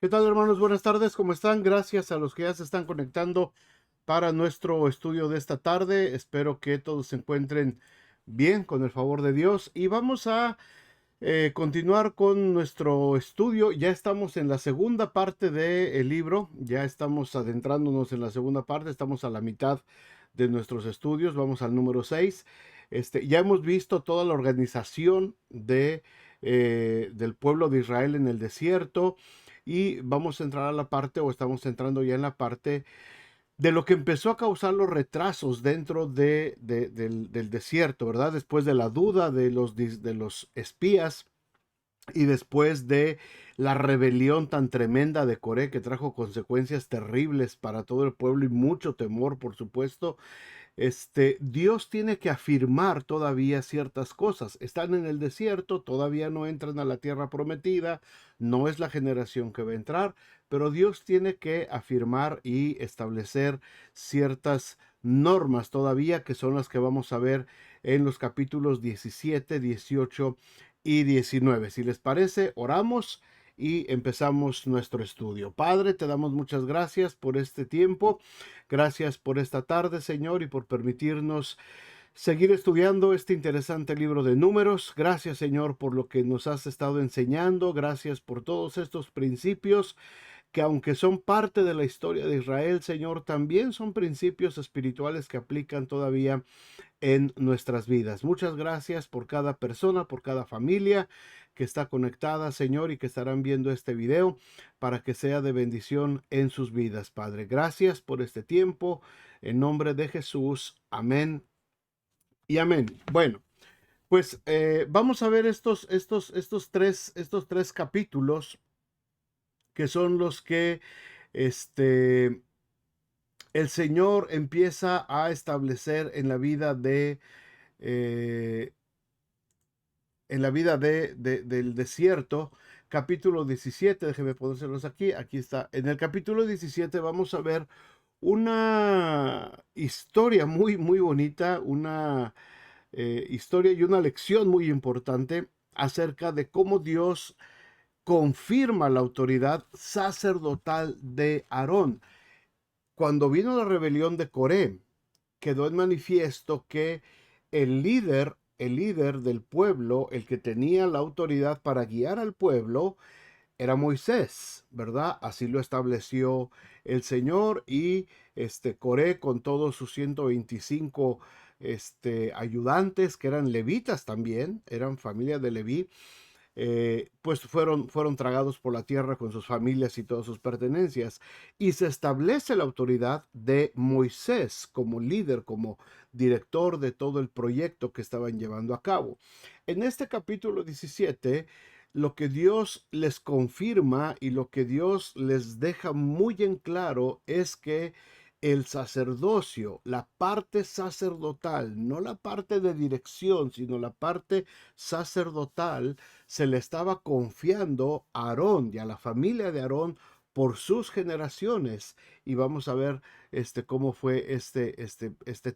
¿Qué tal, hermanos? Buenas tardes, ¿cómo están? Gracias a los que ya se están conectando para nuestro estudio de esta tarde. Espero que todos se encuentren bien con el favor de Dios y vamos a continuar con nuestro estudio. Ya estamos en la segunda parte del libro, ya estamos adentrándonos en la segunda parte, estamos a la mitad de nuestros estudios, vamos al número 6. Ya hemos visto toda la organización del pueblo de Israel en el desierto y vamos a entrar a la parte, o estamos entrando ya en la parte de lo que empezó a causar los retrasos dentro del desierto, ¿verdad? Después de la duda de los espías y después de la rebelión tan tremenda de Coré que trajo consecuencias terribles para todo el pueblo y mucho temor, por supuesto. Dios tiene que afirmar todavía ciertas cosas. Están en el desierto, todavía no entran a la tierra prometida, no es la generación que va a entrar, pero Dios tiene que afirmar y establecer ciertas normas todavía, que son las que vamos a ver en los capítulos 17, 18 y 19. Si les parece, oramos y empezamos nuestro estudio. Padre, te damos muchas gracias por este tiempo. Gracias por esta tarde, Señor, y por permitirnos seguir estudiando este interesante libro de Números. Gracias, Señor, por lo que nos has estado enseñando. Gracias por todos estos principios que, aunque son parte de la historia de Israel, Señor, también son principios espirituales que aplican todavía en nuestras vidas. Muchas gracias por cada persona, por cada familia que está conectada, Señor, y que estarán viendo este video para que sea de bendición en sus vidas, Padre. Gracias por este tiempo. En nombre de Jesús. Amén y amén. Bueno, pues vamos a ver estos tres capítulos que son los que este, el Señor empieza a establecer eh, en la vida del desierto. Capítulo 17, déjeme ponérselos aquí, aquí está. En el capítulo 17 vamos a ver una historia muy, muy bonita, una historia y una lección muy importante acerca de cómo Dios confirma la autoridad sacerdotal de Aarón. Cuando vino la rebelión de Coré, quedó en manifiesto que el líder del pueblo, el que tenía la autoridad para guiar al pueblo, era Moisés, ¿verdad? Así lo estableció el Señor, y Coré, con todos sus 125 ayudantes, que eran levitas también, eran familia de Leví, pues fueron tragados por la tierra con sus familias y todas sus pertenencias. Y se establece la autoridad de Moisés como líder, como director de todo el proyecto que estaban llevando a cabo. En este capítulo 17, lo que Dios les confirma y lo que Dios les deja muy en claro es que el sacerdocio, la parte sacerdotal, no la parte de dirección, sino la parte sacerdotal, se le estaba confiando a Aarón y a la familia de Aarón por sus generaciones. Y vamos a ver cómo fue este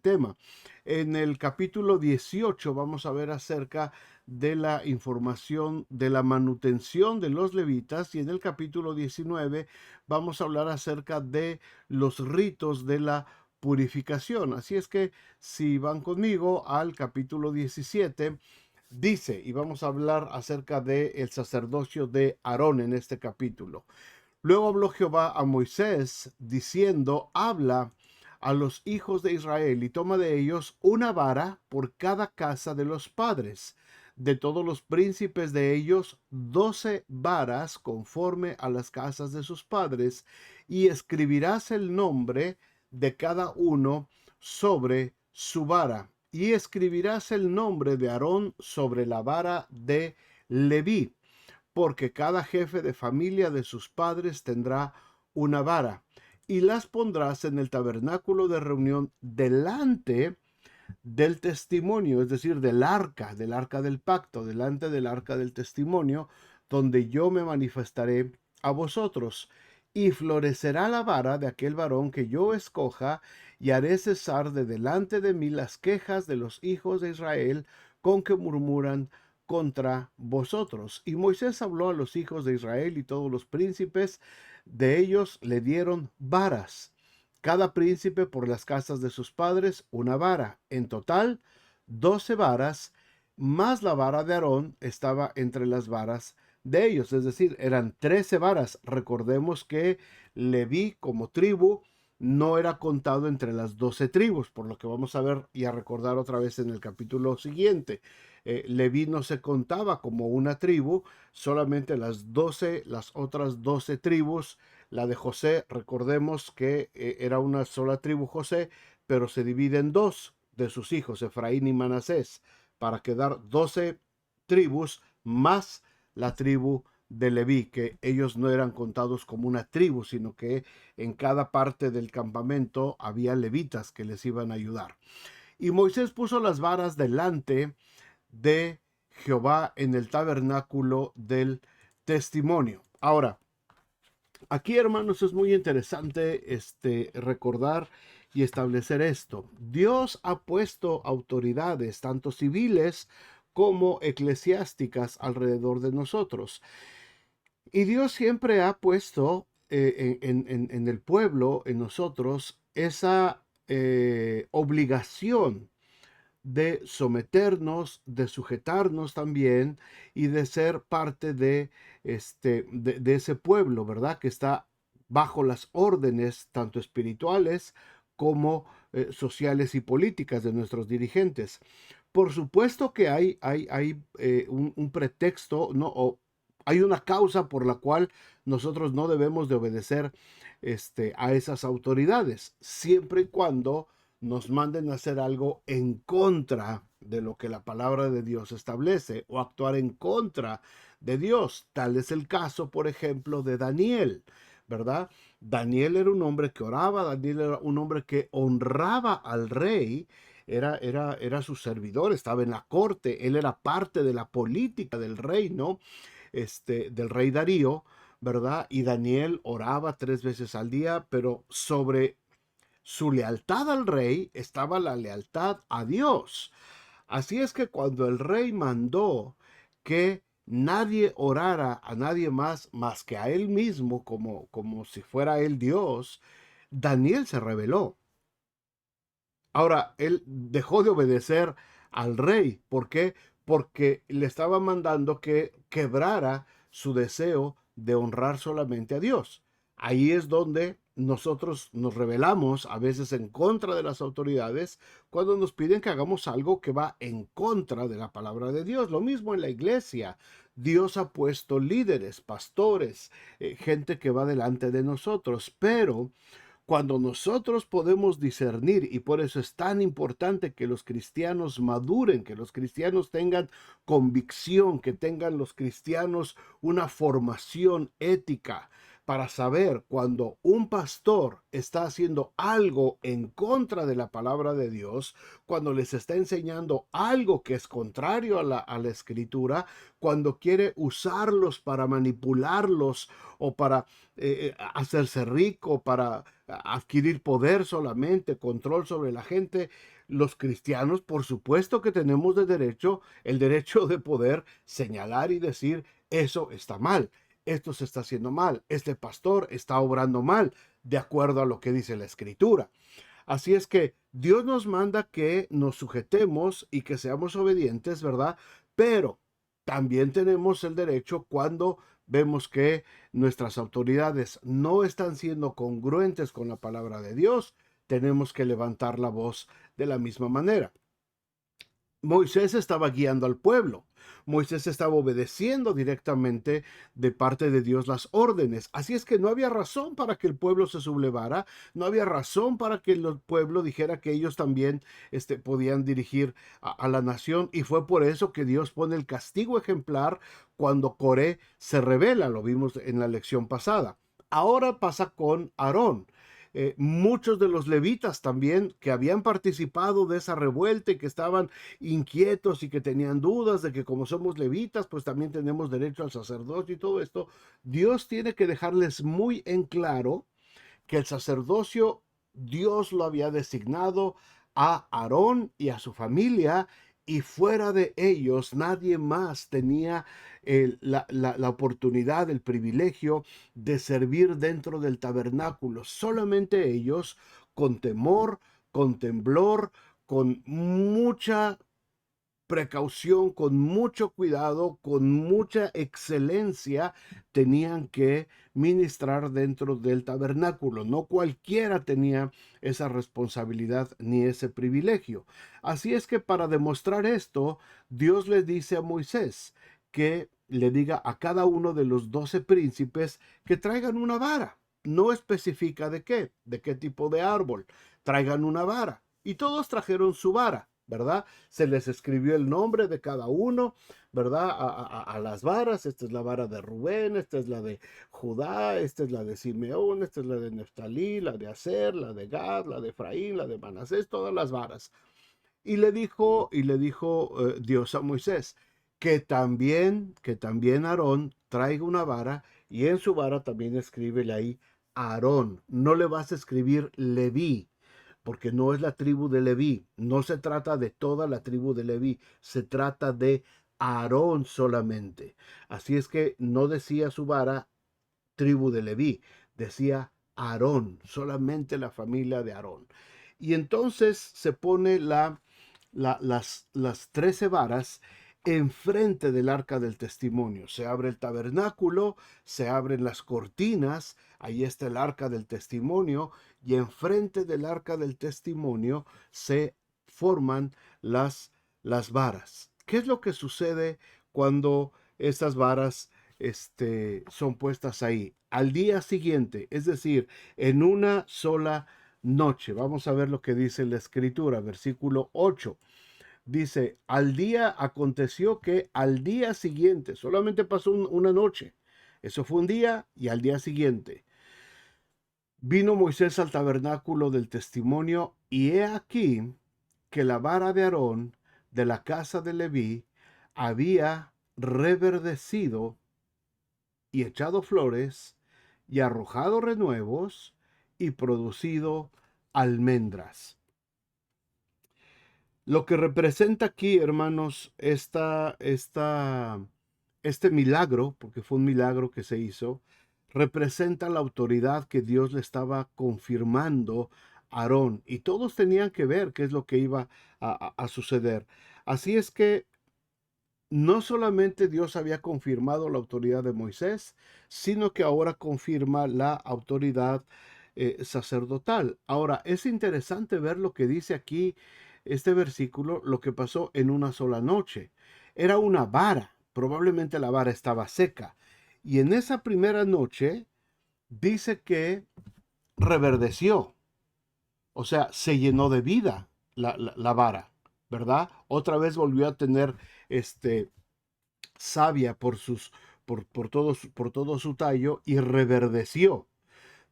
tema. En el capítulo 18 vamos a ver acerca de la información de la manutención de los levitas, y en el capítulo 19 vamos a hablar acerca de los ritos de la purificación. Así es que, si van conmigo al capítulo 17, dice, y vamos a hablar acerca del sacerdocio de Aarón en este capítulo. Luego habló Jehová a Moisés diciendo: habla a los hijos de Israel y toma de ellos una vara por cada casa de los padres, de todos los príncipes de ellos 12 varas conforme a las casas de sus padres, y escribirás el nombre de cada uno sobre su vara, y escribirás el nombre de Aarón sobre la vara de Leví, porque cada jefe de familia de sus padres tendrá una vara, y las pondrás en el tabernáculo de reunión delante del testimonio, es decir, del arca del pacto, delante del arca del testimonio, donde yo me manifestaré a vosotros. Y florecerá la vara de aquel varón que yo escoja, y haré cesar de delante de mí las quejas de los hijos de Israel con que murmuran contra vosotros. Y Moisés habló a los hijos de Israel y todos los príncipes de ellos le dieron varas, cada príncipe por las casas de sus padres una vara, en total 12 varas, más la vara de Aarón estaba entre las varas de ellos, es decir, eran 13 varas. Recordemos que Leví como tribu no era contado entre las 12 tribus, por lo que vamos a ver y a recordar otra vez en el capítulo siguiente. Leví no se contaba como una tribu, solamente las otras 12 tribus. La de José, recordemos que era una sola tribu José, pero se divide en dos de sus hijos, Efraín y Manasés, para quedar 12 tribus más la tribu de Leví, que ellos no eran contados como una tribu, sino que en cada parte del campamento había levitas que les iban a ayudar. Y Moisés puso las varas delante de Jehová en el tabernáculo del testimonio. Ahora, aquí, hermanos, es muy interesante recordar y establecer esto. Dios ha puesto autoridades, tanto civiles como eclesiásticas, alrededor de nosotros. Y Dios siempre ha puesto en el pueblo, en nosotros, esa obligación de someternos, de sujetarnos también y de ser parte de ese pueblo, ¿verdad? Que está bajo las órdenes tanto espirituales como sociales y políticas de nuestros dirigentes. Por supuesto que hay un pretexto, ¿no? O hay una causa por la cual nosotros no debemos de obedecer a esas autoridades, siempre y cuando nos manden a hacer algo en contra de lo que la palabra de Dios establece o actuar en contra de Dios. Tal es el caso, por ejemplo, de Daniel, ¿verdad? Daniel era un hombre que oraba, Daniel era un hombre que honraba al rey, era su servidor, estaba en la corte, él era parte de la política del reino, del rey Darío, ¿verdad? Y Daniel oraba 3 veces al día, pero sobre su lealtad al rey estaba la lealtad a Dios. Así es que cuando el rey mandó que nadie orara a nadie más que a él mismo, como si fuera él Dios, Daniel se rebeló. Ahora, él dejó de obedecer al rey. ¿Por qué? Porque le estaba mandando que quebrara su deseo de honrar solamente a Dios. Ahí es donde nosotros nos rebelamos a veces en contra de las autoridades cuando nos piden que hagamos algo que va en contra de la palabra de Dios. Lo mismo en la iglesia. Dios ha puesto líderes, pastores, gente que va delante de nosotros, pero cuando nosotros podemos discernir, y por eso es tan importante que los cristianos maduren, que los cristianos tengan convicción, que tengan los cristianos una formación ética para saber cuando un pastor está haciendo algo en contra de la palabra de Dios, cuando les está enseñando algo que es contrario a la escritura, cuando quiere usarlos para manipularlos o para hacerse rico, para adquirir poder solamente, control sobre la gente. Los cristianos, por supuesto que tenemos el derecho de poder señalar y decir, eso está mal, esto se está haciendo mal, este pastor está obrando mal, de acuerdo a lo que dice la escritura. Así es que Dios nos manda que nos sujetemos y que seamos obedientes, ¿verdad? Pero también tenemos el derecho cuando vemos que nuestras autoridades no están siendo congruentes con la palabra de Dios, tenemos que levantar la voz de la misma manera. Moisés estaba guiando al pueblo. Moisés estaba obedeciendo directamente de parte de Dios las órdenes. Así es que no había razón para que el pueblo se sublevara, no había razón para que el pueblo dijera que ellos también podían dirigir a la nación. Y fue por eso que Dios pone el castigo ejemplar cuando Coré se rebela. Lo vimos en la lección pasada. Ahora pasa con Aarón. Muchos de los levitas también que habían participado de esa revuelta y que estaban inquietos y que tenían dudas de que como somos levitas, pues también tenemos derecho al sacerdocio y todo esto, Dios tiene que dejarles muy en claro que el sacerdocio Dios lo había designado a Aarón y a su familia y fuera de ellos nadie más tenía la oportunidad, el privilegio de servir dentro del tabernáculo. Solamente ellos, con temor, con temblor, con mucha precaución, con mucho cuidado, con mucha excelencia, tenían que ministrar dentro del tabernáculo. No cualquiera tenía esa responsabilidad ni ese privilegio. Así es que para demostrar esto, Dios le dice a Moisés que le diga a cada uno de los 12 príncipes que traigan una vara. No especifica de qué tipo de árbol. Traigan una vara. Y todos trajeron su vara, ¿verdad? Se les escribió el nombre de cada uno, ¿verdad? A las varas. Esta es la vara de Rubén, esta es la de Judá, esta es la de Simeón, esta es la de Neftalí, la de Aser, la de Gad, la de Efraín, la de Manasés, todas las varas. Y le dijo Dios a Moisés que también Aarón traiga una vara, y en su vara también escríbele ahí Aarón. No le vas a escribir Leví, porque no es la tribu de Leví. No se trata de toda la tribu de Leví, se trata de Aarón solamente. Así es que no decía su vara tribu de Leví, decía Aarón, solamente la familia de Aarón. Y entonces se pone las 13 varas enfrente del arca del testimonio. Se abre el tabernáculo, se abren las cortinas, ahí está el arca del testimonio, y enfrente del arca del testimonio se forman las varas. ¿Qué es lo que sucede cuando estas varas son puestas ahí? Al día siguiente, es decir, en una sola noche. Vamos a ver lo que dice la escritura, versículo 8. Dice, al día aconteció que al día siguiente, solamente pasó una noche, eso fue un día, y al día siguiente vino Moisés al tabernáculo del testimonio, y he aquí que la vara de Aarón de la casa de Leví había reverdecido y echado flores y arrojado renuevos y producido almendras. Lo que representa aquí, hermanos, este milagro, porque fue un milagro que se hizo, representa la autoridad que Dios le estaba confirmando a Aarón. Y todos tenían que ver qué es lo que iba a suceder. Así es que no solamente Dios había confirmado la autoridad de Moisés, sino que ahora confirma la autoridad sacerdotal. Ahora, es interesante ver lo que dice aquí este versículo, lo que pasó en una sola noche. Era una vara, probablemente la vara estaba seca. Y en esa primera noche dice que reverdeció, o sea, se llenó de vida la vara, ¿verdad? Otra vez volvió a tener savia por todo su tallo, y reverdeció.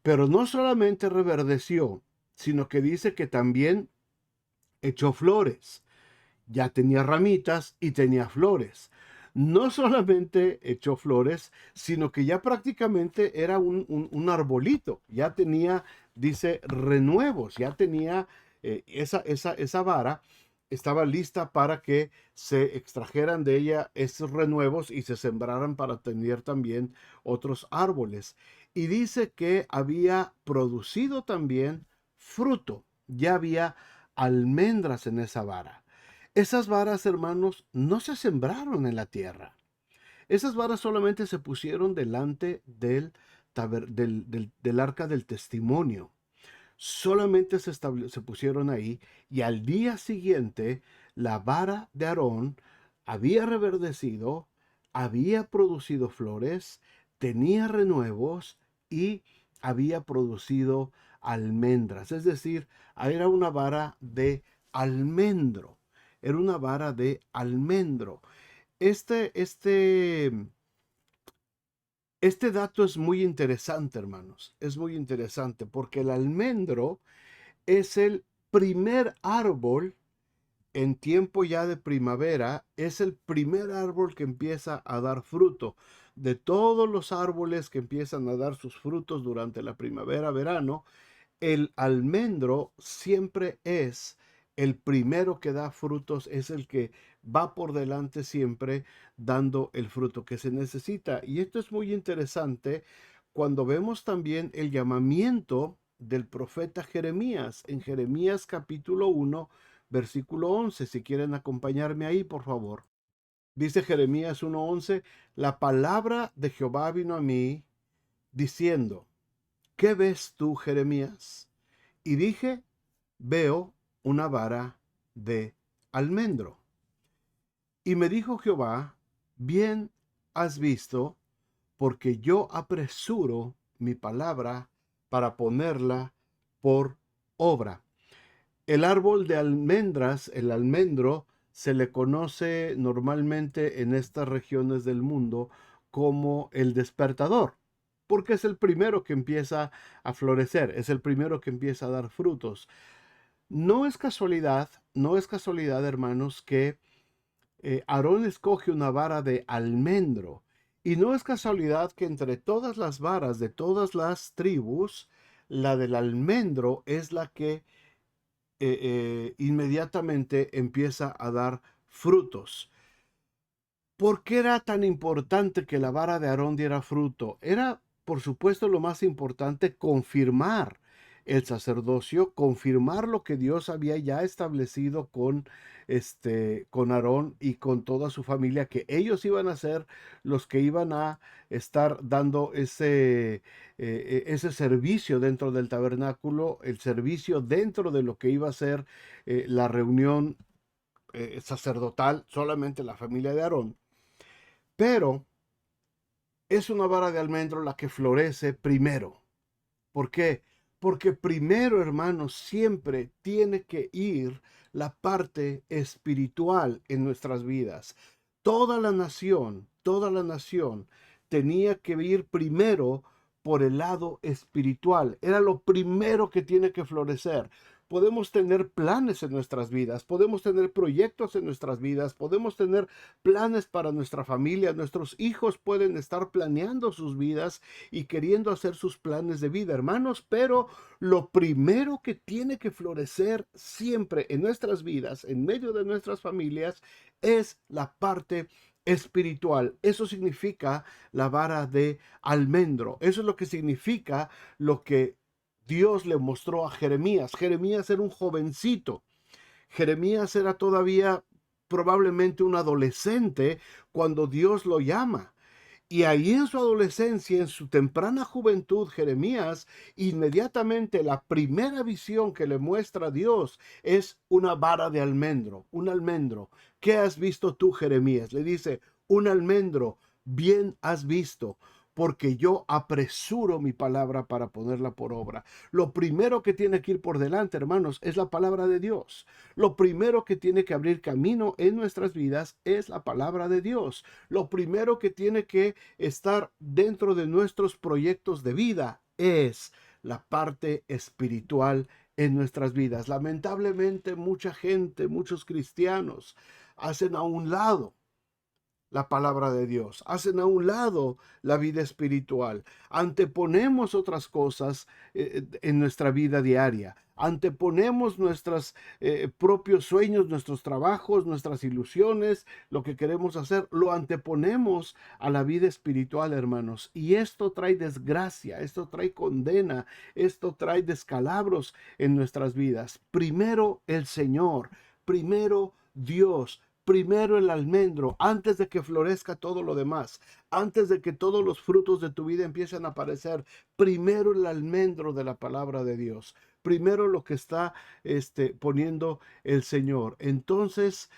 Pero no solamente reverdeció, sino que dice que también echó flores. Ya tenía ramitas y tenía flores. No solamente echó flores, sino que ya prácticamente era un arbolito. Ya tenía, dice, renuevos. Ya tenía esa vara. Estaba lista para que se extrajeran de ella esos renuevos y se sembraran para tener también otros árboles. Y dice que había producido también fruto. Ya había almendras en esa vara. Esas varas, hermanos, no se sembraron en la tierra. Esas varas solamente se pusieron delante del arca del testimonio. Solamente se pusieron ahí, y al día siguiente la vara de Aarón había reverdecido, había producido flores, tenía renuevos y había producido almendras. Es decir, era una vara de almendro. Era una vara de almendro. Este, este, este dato es muy interesante, hermanos. Es muy interesante porque el almendro es el primer árbol en tiempo ya de primavera, es el primer árbol que empieza a dar fruto. De todos los árboles que empiezan a dar sus frutos durante la primavera, verano, el almendro siempre es El primero que da frutos es el que va por delante siempre dando el fruto que se necesita. Y esto es muy interesante cuando vemos también el llamamiento del profeta Jeremías en Jeremías capítulo 1, versículo 11. Si quieren acompañarme ahí, por favor. Dice Jeremías 1:11, la palabra de Jehová vino a mí diciendo, ¿qué ves tú, Jeremías? Y dije, veo una vara de almendro. Y me dijo Jehová, bien has visto, porque yo apresuro mi palabra para ponerla por obra. El árbol de almendras, el almendro, se le conoce normalmente en estas regiones del mundo como el despertador, porque es el primero que empieza a florecer, es el primero que empieza a dar frutos. No es casualidad, hermanos, que Aarón escoge una vara de almendro. Y no es casualidad que entre todas las varas de todas las tribus, la del almendro es la que inmediatamente empieza a dar frutos. ¿Por qué era tan importante que la vara de Aarón diera fruto? Era, por supuesto, lo más importante confirmar el sacerdocio, confirmar lo que Dios había ya establecido con Aarón y con toda su familia, que ellos iban a ser los que iban a estar dando ese servicio dentro del tabernáculo, el servicio dentro de lo que iba a ser la reunión sacerdotal, solamente la familia de Aarón. Pero es una vara de almendro la que florece primero. ¿Por qué? Porque primero, hermanos, siempre tiene que ir la parte espiritual en nuestras vidas. Toda la nación tenía que ir primero por el lado espiritual. Era lo primero que tiene que florecer. Podemos tener planes en nuestras vidas, podemos tener proyectos en nuestras vidas, podemos tener planes para nuestra familia, nuestros hijos pueden estar planeando sus vidas y queriendo hacer sus planes de vida, hermanos, pero lo primero que tiene que florecer siempre en nuestras vidas, en medio de nuestras familias, es la parte espiritual. Eso significa la vara de almendro. Eso es lo que significa lo que Dios le mostró a Jeremías. Jeremías era un jovencito. Jeremías era todavía probablemente un adolescente cuando Dios lo llama. Y ahí en su adolescencia, en su temprana juventud, Jeremías, inmediatamente la primera visión que le muestra Dios es una vara de almendro, un almendro. ¿Qué has visto tú, Jeremías? Le dice, un almendro, bien has visto, porque yo apresuro mi palabra para ponerla por obra. Lo primero que tiene que ir por delante, hermanos, es la palabra de Dios. Lo primero que tiene que abrir camino en nuestras vidas es la palabra de Dios. Lo primero que tiene que estar dentro de nuestros proyectos de vida es la parte espiritual en nuestras vidas. Lamentablemente mucha gente, muchos cristianos hacen a un lado la palabra de Dios, hacen a un lado la vida espiritual, anteponemos otras cosas en nuestra vida diaria, anteponemos nuestros propios sueños, nuestros trabajos, nuestras ilusiones, lo que queremos hacer, lo anteponemos a la vida espiritual, hermanos, y esto trae desgracia, esto trae condena, esto trae descalabros en nuestras vidas. Primero el Señor, primero Dios, primero el almendro, antes de que florezca todo lo demás, antes de que todos los frutos de tu vida empiecen a aparecer, primero el almendro de la palabra de Dios, primero lo que está poniendo el Señor. Entonces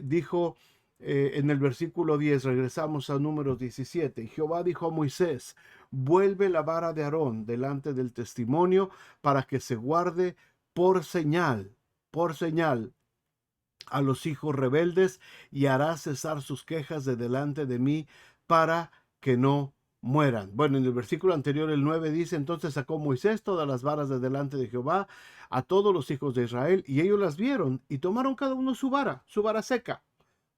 dijo en el versículo 10, regresamos a Números 17, y Jehová dijo a Moisés, vuelve la vara de Aarón delante del testimonio para que se guarde por señal a los hijos rebeldes y hará cesar sus quejas de delante de mí para que no mueran. Bueno, en el versículo anterior, el 9 dice, entonces sacó Moisés todas las varas de delante de Jehová a todos los hijos de Israel y ellos las vieron y tomaron cada uno su vara seca,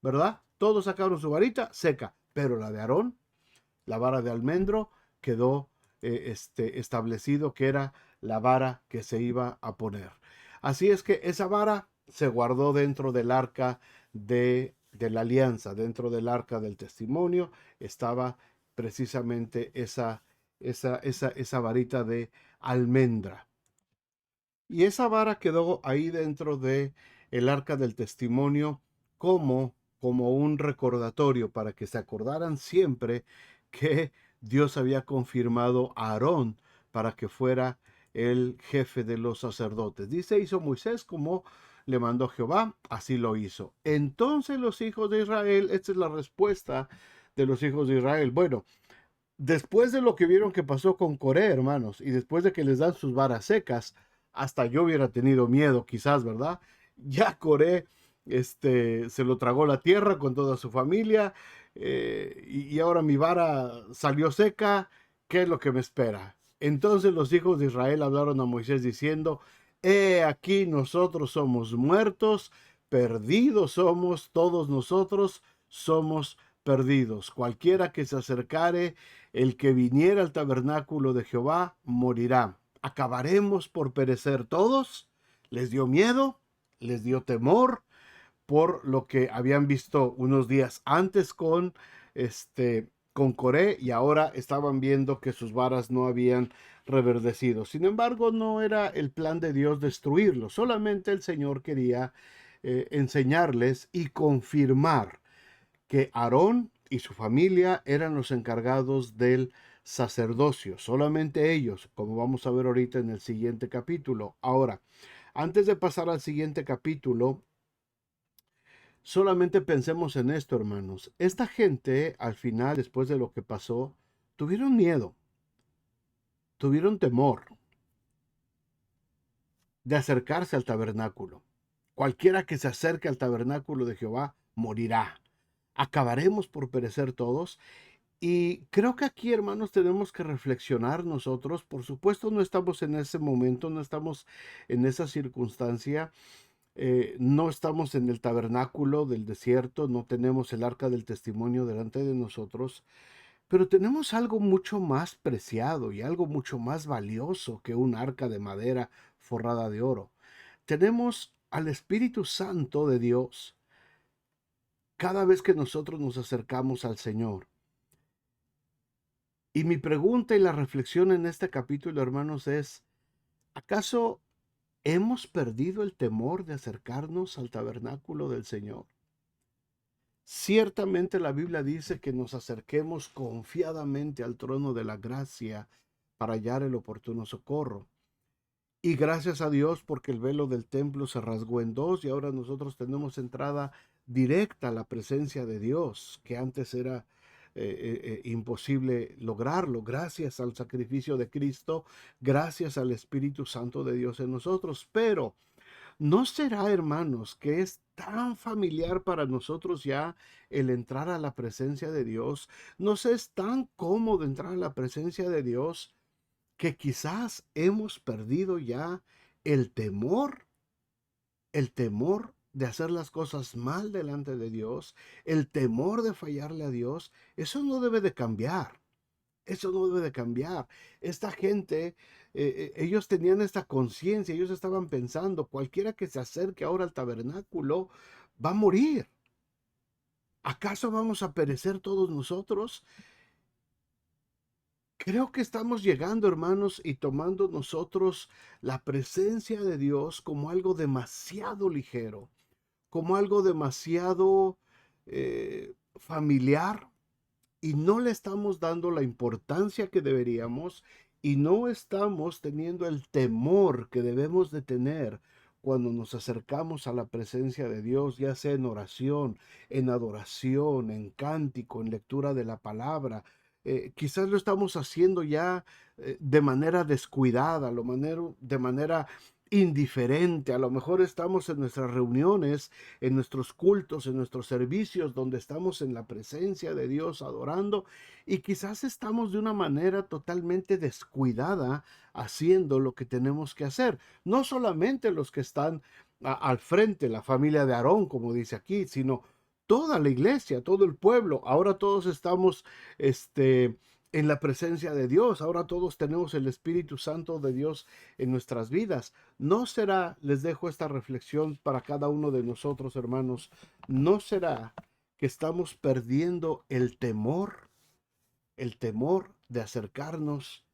¿verdad? Todos sacaron su varita seca, pero la de Aarón, la vara de almendro, quedó establecido que era la vara que se iba a poner. Así es que esa vara se guardó dentro del arca de la alianza, dentro del arca del testimonio, estaba precisamente esa varita de almendra. Y esa vara quedó ahí dentro de el arca del testimonio como un recordatorio para que se acordaran siempre que Dios había confirmado a Aarón para que fuera el jefe de los sacerdotes. Dice, hizo Moisés como le mandó Jehová, así lo hizo. Entonces los hijos de Israel, esta es la respuesta de los hijos de Israel. Bueno, después de lo que vieron que pasó con Coré, hermanos, y después de que les dan sus varas secas, hasta yo hubiera tenido miedo, quizás, ¿verdad? Ya Coré, se lo tragó la tierra con toda su familia, y ahora mi vara salió seca, ¿qué es lo que me espera? Entonces los hijos de Israel hablaron a Moisés diciendo, he aquí nosotros somos muertos, perdidos somos, todos nosotros somos perdidos. Cualquiera que se acercare, el que viniera al tabernáculo de Jehová, morirá. ¿Acabaremos por perecer todos? Les dio miedo, les dio temor por lo que habían visto unos días antes con Coré, y ahora estaban viendo que sus varas no habían reverdecido. Sin embargo, no era el plan de Dios destruirlos, solamente el Señor quería enseñarles y confirmar que Aarón y su familia eran los encargados del sacerdocio, solamente ellos, como vamos a ver ahorita en el siguiente capítulo. Ahora, antes de pasar al siguiente capítulo, solamente pensemos en esto, hermanos. Esta gente, al final, después de lo que pasó, tuvieron miedo, tuvieron temor de acercarse al tabernáculo. Cualquiera que se acerque al tabernáculo de Jehová morirá. ¿Acabaremos por perecer todos? Y creo que aquí, hermanos, tenemos que reflexionar nosotros. Por supuesto, no estamos en ese momento, no estamos en esa circunstancia, no estamos en el tabernáculo del desierto, no tenemos el arca del testimonio delante de nosotros, pero tenemos algo mucho más preciado y algo mucho más valioso que un arca de madera forrada de oro. Tenemos al Espíritu Santo de Dios cada vez que nosotros nos acercamos al Señor. Y mi pregunta y la reflexión en este capítulo, hermanos, es, ¿acaso hemos perdido el temor de acercarnos al tabernáculo del Señor? Ciertamente la Biblia dice que nos acerquemos confiadamente al trono de la gracia para hallar el oportuno socorro. Y gracias a Dios porque el velo del templo se rasgó en dos y ahora nosotros tenemos entrada directa a la presencia de Dios, que antes era imposible lograrlo. Gracias al sacrificio de Cristo, gracias al Espíritu Santo de Dios en nosotros. Pero ¿no será, hermanos, que es tan familiar para nosotros ya el entrar a la presencia de Dios? ¿Nos es tan cómodo entrar a la presencia de Dios que quizás hemos perdido ya el temor, el temor de hacer las cosas mal delante de Dios, el temor de fallarle a Dios? Eso no debe de cambiar. Eso no debe de cambiar. Esta gente, ellos tenían esta conciencia, ellos estaban pensando, cualquiera que se acerque ahora al tabernáculo va a morir. ¿Acaso vamos a perecer todos nosotros? Creo que estamos llegando, hermanos, y tomando nosotros la presencia de Dios como algo demasiado ligero, como algo demasiado familiar, y no le estamos dando la importancia que deberíamos y no estamos teniendo el temor que debemos de tener cuando nos acercamos a la presencia de Dios, ya sea en oración, en adoración, en cántico, en lectura de la palabra. Quizás lo estamos haciendo ya de manera descuidada, de manera indiferente. A lo mejor estamos en nuestras reuniones, en nuestros cultos, en nuestros servicios, donde estamos en la presencia de Dios adorando, y quizás estamos de una manera totalmente descuidada haciendo lo que tenemos que hacer. No solamente los que están al frente, la familia de Aarón, como dice aquí, sino toda la iglesia, todo el pueblo. Ahora todos estamos, en la presencia de Dios. Ahora todos tenemos el Espíritu Santo de Dios en nuestras vidas. ¿No será, les dejo esta reflexión para cada uno de nosotros, hermanos, no será que estamos perdiendo el temor de acercarnos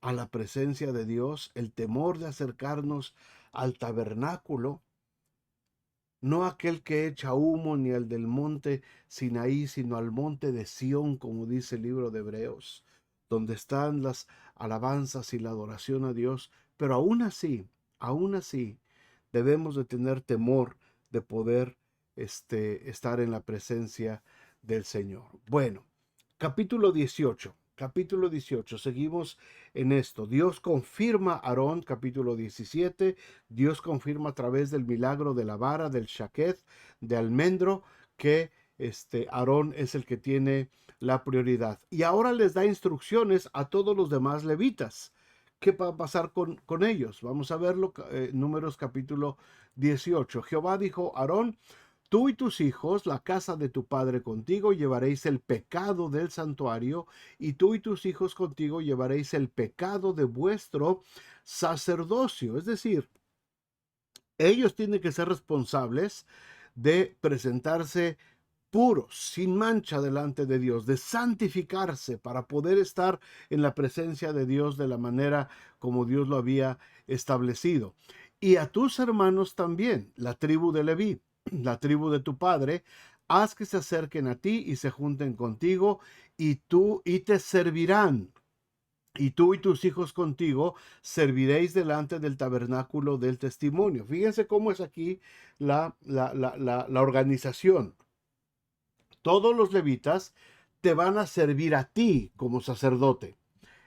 a la presencia de Dios, el temor de acercarnos al tabernáculo? No aquel que echa humo ni al del monte Sinaí, sino al monte de Sión, como dice el libro de Hebreos, donde están las alabanzas y la adoración a Dios. Pero aún así, debemos de tener temor de poder estar en la presencia del Señor. Bueno, capítulo 18, seguimos en esto. Dios confirma a Aarón, capítulo 17, Dios confirma a través del milagro de la vara, del shaquet, de almendro, que Aarón es el que tiene la prioridad. Y ahora les da instrucciones a todos los demás levitas. ¿Qué va a pasar con ellos? Vamos a verlo, Números capítulo 18. Jehová dijo a Aarón: tú y tus hijos, la casa de tu padre contigo, llevaréis el pecado del santuario, y tú y tus hijos contigo llevaréis el pecado de vuestro sacerdocio. Es decir, ellos tienen que ser responsables de presentarse puros, sin mancha delante de Dios, de santificarse para poder estar en la presencia de Dios de la manera como Dios lo había establecido. Y a tus hermanos también, la tribu de Leví, la tribu de tu padre, haz que se acerquen a ti y se junten contigo, y te servirán. Y tú y tus hijos contigo serviréis delante del tabernáculo del testimonio. Fíjense cómo es aquí la organización. Todos los levitas te van a servir a ti como sacerdote.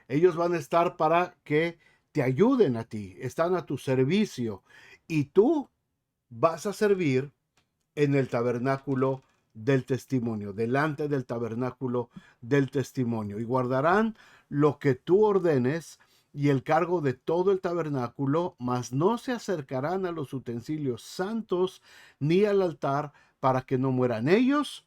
Ellos van a estar para que te ayuden a ti, están a tu servicio, y tú vas a servir en el tabernáculo del testimonio, delante del tabernáculo del testimonio, y guardarán lo que tú ordenes y el cargo de todo el tabernáculo, mas no se acercarán a los utensilios santos ni al altar, para que no mueran ellos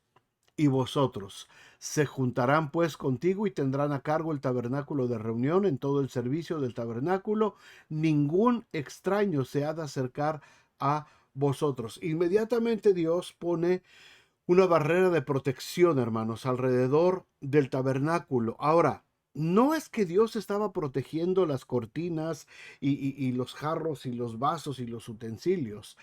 y vosotros. Se juntarán pues contigo y tendrán a cargo el tabernáculo de reunión en todo el servicio del tabernáculo. Ningún extraño se ha de acercar a vosotros. Inmediatamente Dios pone una barrera de protección, hermanos, alrededor del tabernáculo. Ahora, no es que Dios estaba protegiendo las cortinas y los jarros y los vasos y los utensilios,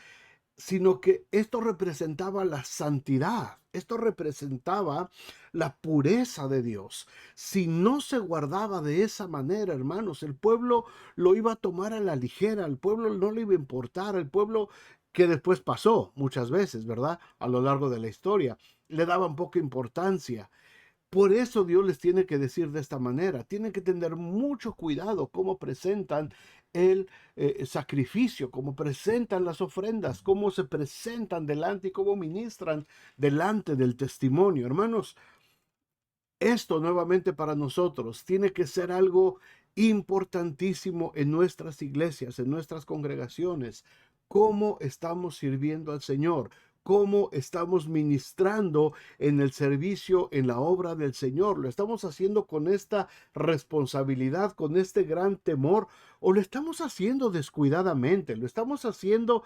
sino que esto representaba la santidad, esto representaba la pureza de Dios. Si no se guardaba de esa manera, hermanos, el pueblo lo iba a tomar a la ligera, al pueblo no le iba a importar, el pueblo, que después pasó muchas veces, ¿verdad? A lo largo de la historia, le daban poca importancia. Por eso Dios les tiene que decir de esta manera. Tienen que tener mucho cuidado cómo presentan el sacrificio, cómo presentan las ofrendas, cómo se presentan delante y cómo ministran delante del testimonio. Hermanos, esto nuevamente para nosotros tiene que ser algo importantísimo en nuestras iglesias, en nuestras congregaciones. Cómo estamos sirviendo al Señor, cómo estamos ministrando en el servicio, en la obra del Señor. ¿Lo estamos haciendo con esta responsabilidad, con este gran temor, o lo estamos haciendo descuidadamente? ¿Lo estamos haciendo,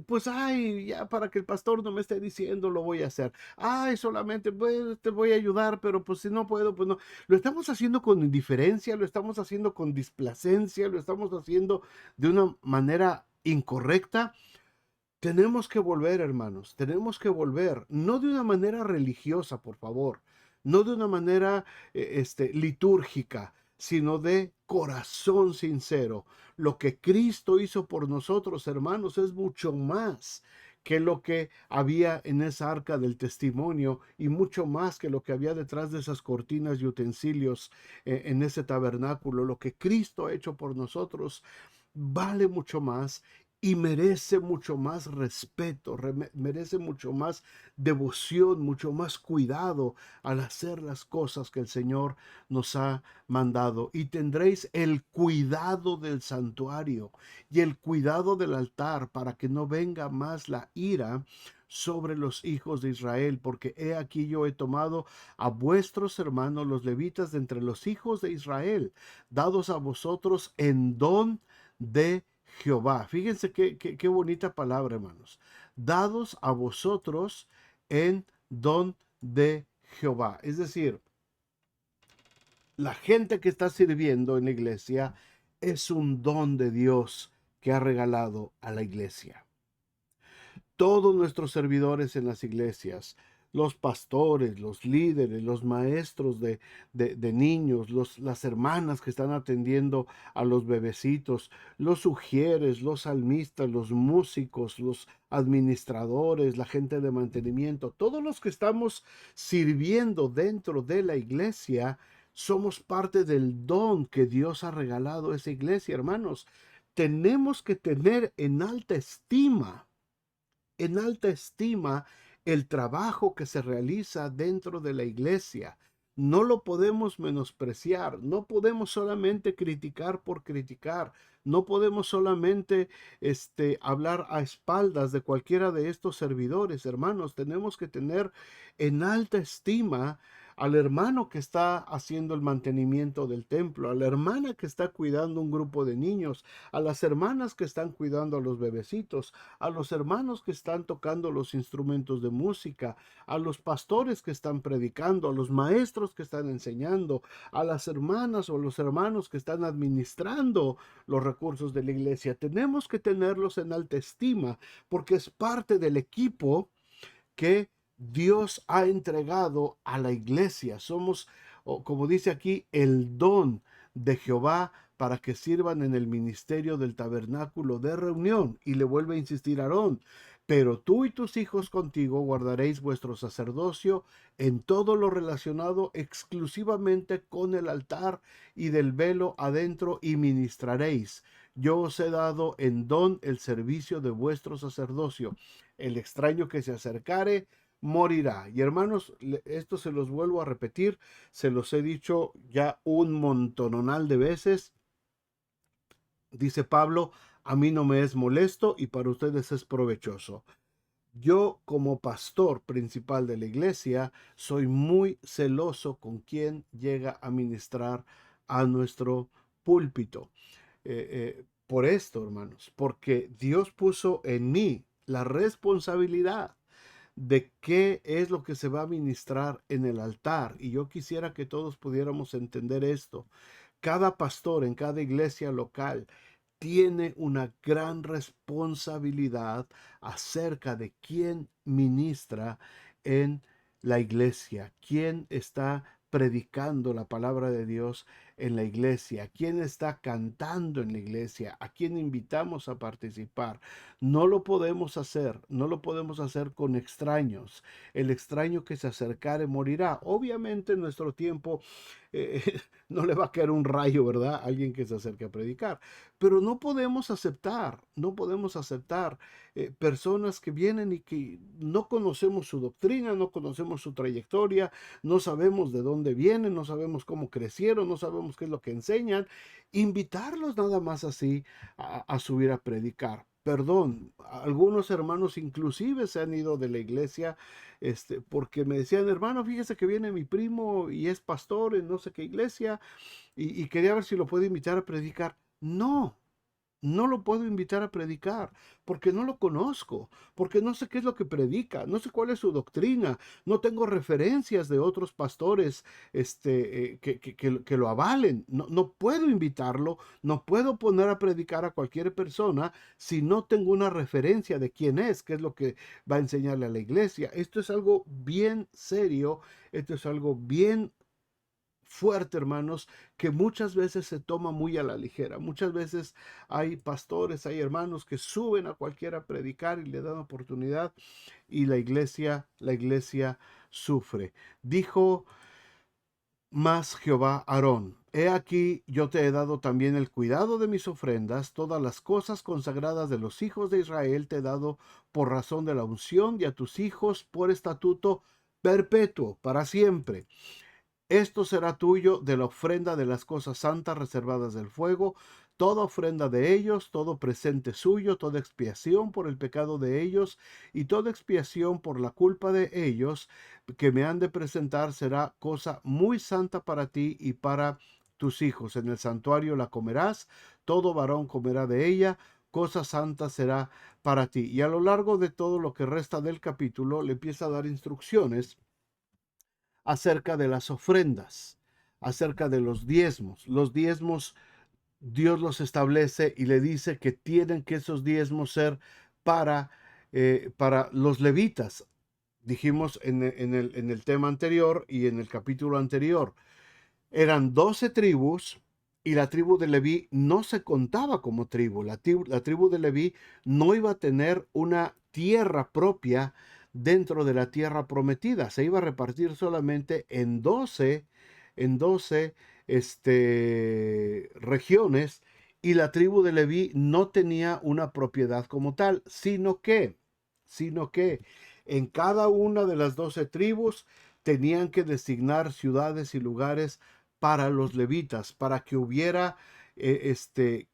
pues, ay, ya para que el pastor no me esté diciendo, lo voy a hacer? Ay, solamente pues, te voy a ayudar, pero pues si no puedo, pues no. Lo estamos haciendo con indiferencia, lo estamos haciendo con displacencia, lo estamos haciendo de una manera incorrecta. Tenemos que volver, hermanos, tenemos que volver, no de una manera religiosa, por favor, no de una manera litúrgica, sino de corazón sincero. Lo que Cristo hizo por nosotros, hermanos, es mucho más que lo que había en esa arca del testimonio, y mucho más que lo que había detrás de esas cortinas y utensilios en ese tabernáculo. Lo que Cristo ha hecho por nosotros vale mucho más y merece mucho más respeto, merece mucho más devoción, mucho más cuidado al hacer las cosas que el Señor nos ha mandado. Y tendréis el cuidado del santuario y el cuidado del altar, para que no venga más la ira sobre los hijos de Israel, porque he aquí yo he tomado a vuestros hermanos los levitas de entre los hijos de Israel, dados a vosotros en don de Jehová. Fíjense qué bonita palabra, hermanos. Dados a vosotros en don de Jehová. Es decir, la gente que está sirviendo en la iglesia es un don de Dios que ha regalado a la iglesia. Todos nuestros servidores en las iglesias, los pastores, los líderes, los maestros de niños, las hermanas que están atendiendo a los bebecitos, los ujieres, los salmistas, los músicos, los administradores, la gente de mantenimiento, todos los que estamos sirviendo dentro de la iglesia, somos parte del don que Dios ha regalado a esa iglesia, hermanos. Tenemos que tener en alta estima el trabajo que se realiza dentro de la iglesia. No lo podemos menospreciar, no podemos solamente criticar por criticar, no podemos solamente hablar a espaldas de cualquiera de estos servidores, hermanos. Tenemos que tener en alta estima al hermano que está haciendo el mantenimiento del templo, a la hermana que está cuidando un grupo de niños, a las hermanas que están cuidando a los bebecitos, a los hermanos que están tocando los instrumentos de música, a los pastores que están predicando, a los maestros que están enseñando, a las hermanas o a los hermanos que están administrando los recursos de la iglesia. Tenemos que tenerlos en alta estima porque es parte del equipo que Dios ha entregado a la iglesia. Somos, como dice aquí, el don de Jehová para que sirvan en el ministerio del tabernáculo de reunión. Y le vuelve a insistir Aarón, pero tú y tus hijos contigo guardaréis vuestro sacerdocio en todo lo relacionado exclusivamente con el altar y del velo adentro y ministraréis. Yo os he dado en don el servicio de vuestro sacerdocio. El extraño que se acercare morirá. Y hermanos, esto se los vuelvo a repetir, se los he dicho ya un montononal de veces. Dice Pablo, a mí no me es molesto y para ustedes es provechoso. Yo como pastor principal de la iglesia soy muy celoso con quien llega a ministrar a nuestro púlpito. Por esto, hermanos, porque Dios puso en mí la responsabilidad de qué es lo que se va a ministrar en el altar. Y yo quisiera que todos pudiéramos entender esto. Cada pastor en cada iglesia local tiene una gran responsabilidad acerca de quién ministra en la iglesia, quién está predicando la palabra de Dios en la iglesia, quién está cantando en la iglesia, a quién invitamos a participar. No lo podemos hacer con extraños. El extraño que se acercare morirá. Obviamente en nuestro tiempo eh, no le va a caer un rayo, ¿verdad? A alguien que se acerque a predicar. Pero no podemos aceptar personas que vienen y que no conocemos su doctrina, no conocemos su trayectoria, no sabemos de dónde vienen, no sabemos cómo crecieron, no sabemos qué es lo que enseñan. Invitarlos nada más así a subir a predicar. Perdón, algunos hermanos inclusive se han ido de la iglesia porque me decían, hermano, fíjese que viene mi primo y es pastor en no sé qué iglesia y quería ver si lo puede invitar a predicar. No, no lo puedo invitar a predicar porque no lo conozco, porque no sé qué es lo que predica, no sé cuál es su doctrina, no tengo referencias de otros pastores que lo avalen. No, no puedo invitarlo, no puedo poner a predicar a cualquier persona si no tengo una referencia de quién es, qué es lo que va a enseñarle a la iglesia. Esto es algo bien serio, esto es algo bien fuerte, hermanos, que muchas veces se toma muy a la ligera. Muchas veces hay pastores, hay hermanos que suben a cualquiera a predicar y le dan oportunidad y la iglesia sufre. Dijo más Jehová a Aarón: He aquí, yo te he dado también el cuidado de mis ofrendas, todas las cosas consagradas de los hijos de Israel te he dado por razón de la unción y a tus hijos por estatuto perpetuo, para siempre. Esto será tuyo de la ofrenda de las cosas santas reservadas del fuego. toda ofrenda de ellos, todo presente suyo, toda expiación por el pecado de ellos y toda expiación por la culpa de ellos que me han de presentar será cosa muy santa para ti y para tus hijos. En el santuario la comerás, todo varón comerá de ella, cosa santa será para ti. Y a lo largo de todo lo que resta del capítulo le empieza a dar instrucciones acerca de las ofrendas, acerca de los diezmos. Los diezmos Dios los establece y le dice que tienen que esos diezmos ser para, para los levitas. Dijimos en el tema anterior y en el capítulo anterior, eran 12 tribus y la tribu de Leví no se contaba como tribu. La tribu de Leví no iba a tener una tierra propia dentro de la tierra prometida. Se iba a repartir solamente en 12 regiones, y la tribu de Leví no tenía una propiedad como tal, sino que en cada una de las 12 tribus tenían que designar ciudades y lugares para los levitas, para que hubiera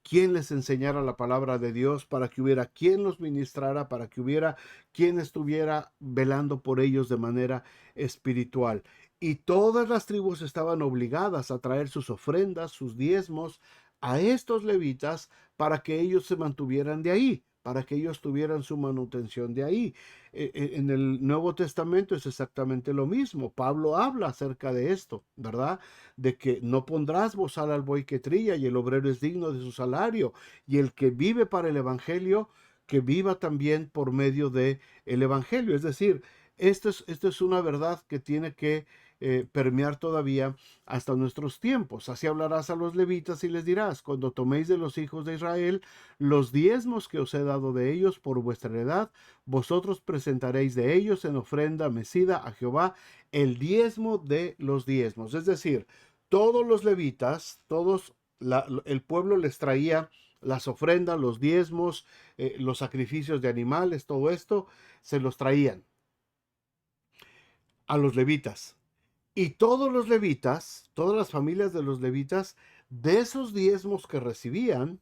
quien les enseñara la palabra de Dios, para que hubiera quien los ministrara, para que hubiera quien estuviera velando por ellos de manera espiritual. Y todas las tribus estaban obligadas a traer sus ofrendas, sus diezmos a estos levitas para que ellos se mantuvieran de ahí, para que ellos tuvieran su manutención de ahí. En el Nuevo Testamento es exactamente lo mismo. Pablo habla acerca de esto, ¿verdad? De que no pondrás bozal al buey que trilla y el obrero es digno de su salario. Y el que vive para el evangelio, que viva también por medio de el evangelio. Es decir, esto es una verdad que tiene que permear todavía hasta nuestros tiempos. Así hablarás a los levitas y les dirás: cuando toméis de los hijos de Israel los diezmos que os he dado de ellos por vuestra heredad, vosotros presentaréis de ellos en ofrenda mecida a Jehová el diezmo de los diezmos. Es decir, todos los levitas, el pueblo les traía las ofrendas, los diezmos, los sacrificios de animales, todo esto se los traían a los levitas. Y todos los levitas, todas las familias de los levitas, de esos diezmos que recibían,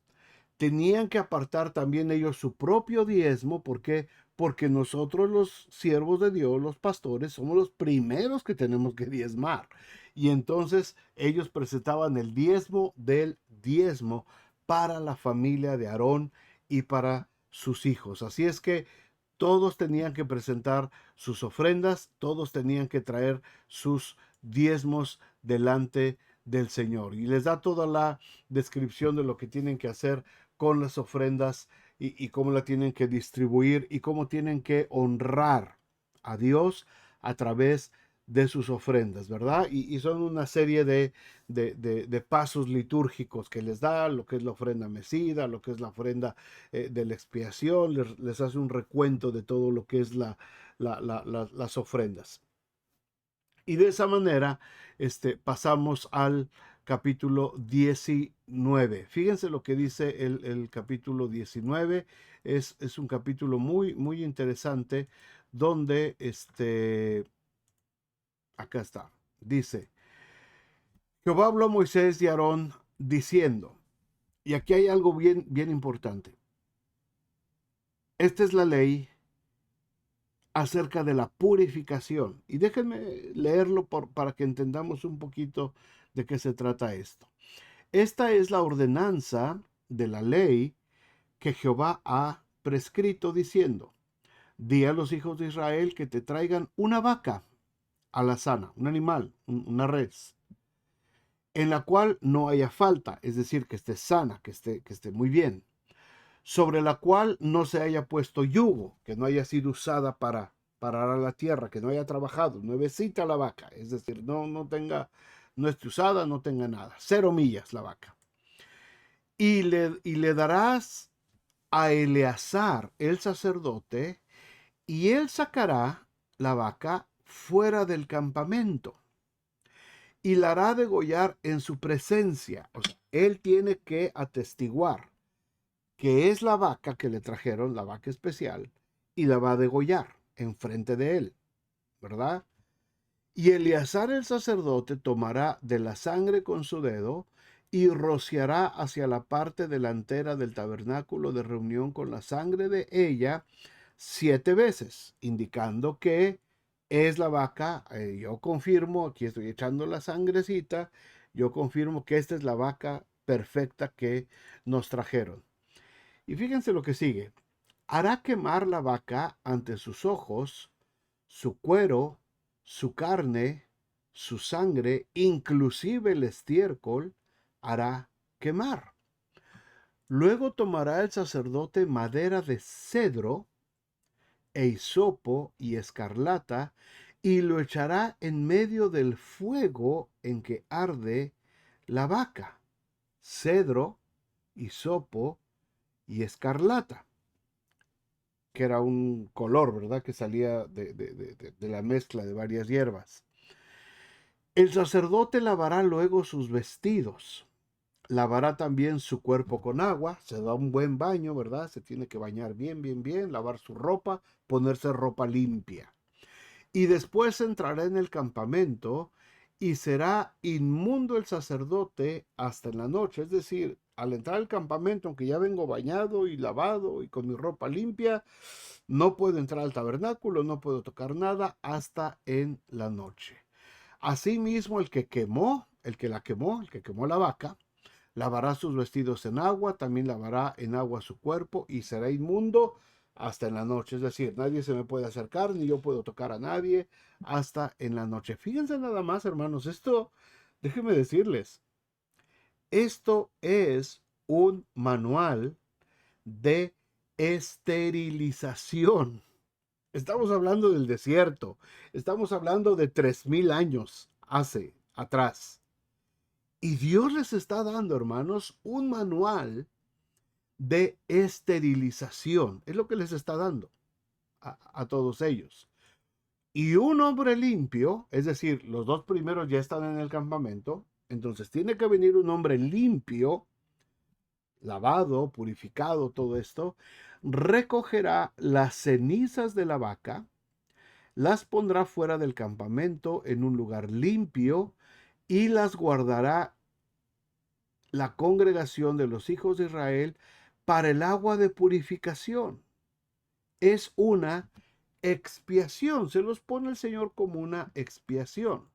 tenían que apartar también ellos su propio diezmo. ¿Por qué? Porque nosotros los siervos de Dios, los pastores, somos los primeros que tenemos que diezmar. Y entonces ellos presentaban el diezmo del diezmo para la familia de Aarón y para sus hijos. Así es que todos tenían que presentar sus ofrendas, todos tenían que traer sus diezmos delante del Señor. Y les da toda la descripción de lo que tienen que hacer con las ofrendas y cómo la tienen que distribuir y cómo tienen que honrar a Dios a través de sus ofrendas, ¿verdad? Y son una serie de pasos litúrgicos que les da, lo que es la ofrenda mecida, lo que es la ofrenda de la expiación, les hace un recuento de todo lo que es las ofrendas. Y de esa manera pasamos al capítulo 19. Fíjense lo que dice el capítulo 19. Es un capítulo muy, muy interesante donde acá está. Dice: Jehová habló a Moisés y a Aarón diciendo, y aquí hay algo bien, bien importante. Esta es la ley acerca de la purificación. Y déjenme leerlo para que entendamos un poquito de qué se trata esto. Esta es la ordenanza de la ley que Jehová ha prescrito diciendo: di a los hijos de Israel que te traigan una vaca alazana, un animal, una res, en la cual no haya falta, es decir, que esté sana, que esté muy bien, sobre la cual no se haya puesto yugo, que no haya sido usada para arar la tierra, que no haya trabajado, nuevecita la vaca, es decir, no esté usada, no tenga nada, 0 millas la vaca. Y le darás a Eleazar el sacerdote, y él sacará la vaca fuera del campamento y la hará degollar en su presencia. O sea, él tiene que atestiguar que es la vaca que le trajeron, la vaca especial, y la va a degollar enfrente de él, ¿verdad? Y Eleazar el sacerdote tomará de la sangre con su dedo y rociará hacia la parte delantera del tabernáculo de reunión con la sangre de ella 7 veces, indicando que es la vaca. Yo confirmo, aquí estoy echando la sangrecita, yo confirmo que esta es la vaca perfecta que nos trajeron. Y fíjense lo que sigue. Hará quemar la vaca ante sus ojos, su cuero, su carne, su sangre, inclusive el estiércol, hará quemar. Luego tomará el sacerdote madera de cedro e hisopo y escarlata, y lo echará en medio del fuego en que arde la vaca. Cedro, hisopo y escarlata, que era un color, ¿verdad?, que salía de la mezcla de varias hierbas. El sacerdote lavará luego sus vestidos, lavará también su cuerpo con agua, se da un buen baño, ¿verdad? Se tiene que bañar bien, bien, bien, lavar su ropa, ponerse ropa limpia. Y después entrará en el campamento y será inmundo el sacerdote hasta en la noche. Es decir, al entrar al campamento, aunque ya vengo bañado y lavado y con mi ropa limpia, no puedo entrar al tabernáculo, no puedo tocar nada hasta en la noche. Asimismo, el que la quemó, el que quemó la vaca, lavará sus vestidos en agua, también lavará en agua su cuerpo y será inmundo hasta en la noche. Es decir, nadie se me puede acercar, ni yo puedo tocar a nadie hasta en la noche. Fíjense nada más, hermanos, déjenme decirles, esto es un manual de esterilización. Estamos hablando del desierto, estamos hablando de 3000 años atrás. Y Dios les está dando, hermanos, un manual de esterilización. Es lo que les está dando a todos ellos. Y un hombre limpio, es decir, los dos primeros ya están en el campamento, entonces tiene que venir un hombre limpio, lavado, purificado, todo esto, recogerá las cenizas de la vaca, las pondrá fuera del campamento en un lugar limpio y las guardará la congregación de los hijos de Israel para el agua de purificación. Es una expiación, se los pone el Señor como una expiación.